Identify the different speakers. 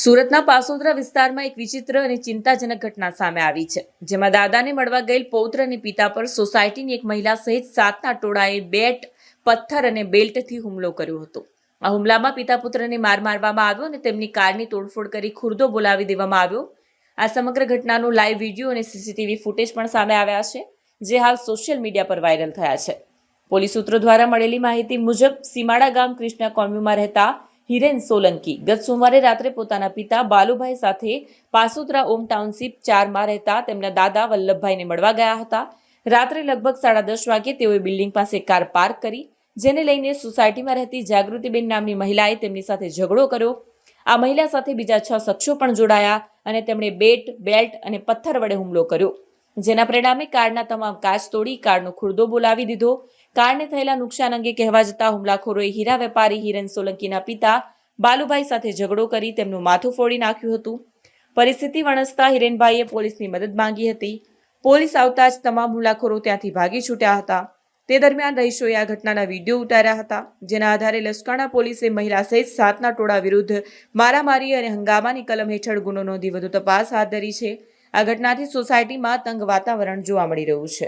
Speaker 1: સુરતના પાસોદરા વિસ્તારમાં એક વિચિત્ર અને ચિંતાજનક ઘટના સામે આવી છે, જેમાં દાદાને મળવા ગયેલ પૌત્ર અને પિતા પર સોસાયટીની એક મહિલા સહિત 7ના ટોળાએ બેટ, પથ્થર અને બેલ્ટથી હુમલો કર્યો હતો. આ હુમલામાં પિતા પુત્રને મારવામાં આવ્યો અને તેમની કારની તોડફોડ કરી ખુરદો બોલાવી દેવામાં આવ્યો. આ સમગ્ર ઘટનાનો લાઈવ વિડીયો અને સીસીટીવી ફૂટેજ પણ સામે આવ્યા છે, જે હાલ સોશિયલ મીડિયા પર વાયરલ થયા છે. પોલીસ સૂત્રો દ્વારા મળેલી માહિતી મુજબ સીમાડા ગામ કૃષ્ણા કોમ્યુમાં રહેતા હિરેન સોલંકી ગત સોમવારે રાત્રે પોતાના પિતા બાલુભાઈ સાથે પાસોદરા ઓમ ટાઉનશીપ 4માં રહેતા તેમના દાદા વલ્લભભાઈને મળવા ગયા હતા. રાત્રે લગભગ 10:30 વાગ્યે તેઓએ બિલ્ડિંગ પાસે કાર પાર્ક કરી, જેને લઈને સોસાયટીમાં રહેતી જાગૃતિબેન નામની મહિલાએ તેમની સાથે ઝઘડો કર્યો. આ મહિલા સાથે બીજા 6 શખ્સો પણ જોડાયા અને તેમણે બેટ, બેલ્ટ અને પથ્થર વડે હુમલો કર્યો, જેના પરિણામે કારના તમામ કાચ તોડી કારનો ખુરદો બોલાવી દીધો. કારને થયેલા નુકસાન અંગે કહેવા જતા હુમલાખોરોએ હીરા વેપારી હિરેન સોલંકીના પિતા બાલુભાઈ સાથે ઝઘડો કરી તેમનું માથું ફોડી નાખ્યું હતું. પરિસ્થિતિ વણસતા હિરેનભાઈએ પોલીસની મદદ માંગી હતી. પોલીસ આવતા જ તમામ હુમલાખોરો ત્યાંથી ભાગી છૂટ્યા હતા. તે દરમિયાન રહીશોએ આ ઘટનાના વિડીયો ઉતાર્યા હતા, જેના આધારે લસકાણા પોલીસે મહિલા સહિત 7ના ટોળા વિરુદ્ધ મારામારી અને હંગામાની કલમ હેઠળ ગુનો નોંધી વધુ તપાસ હાથ ધરી છે. આ ઘટનાથી સોસાયટીમાં તંગ વાતાવરણ જોવા મળી રહ્યું છે.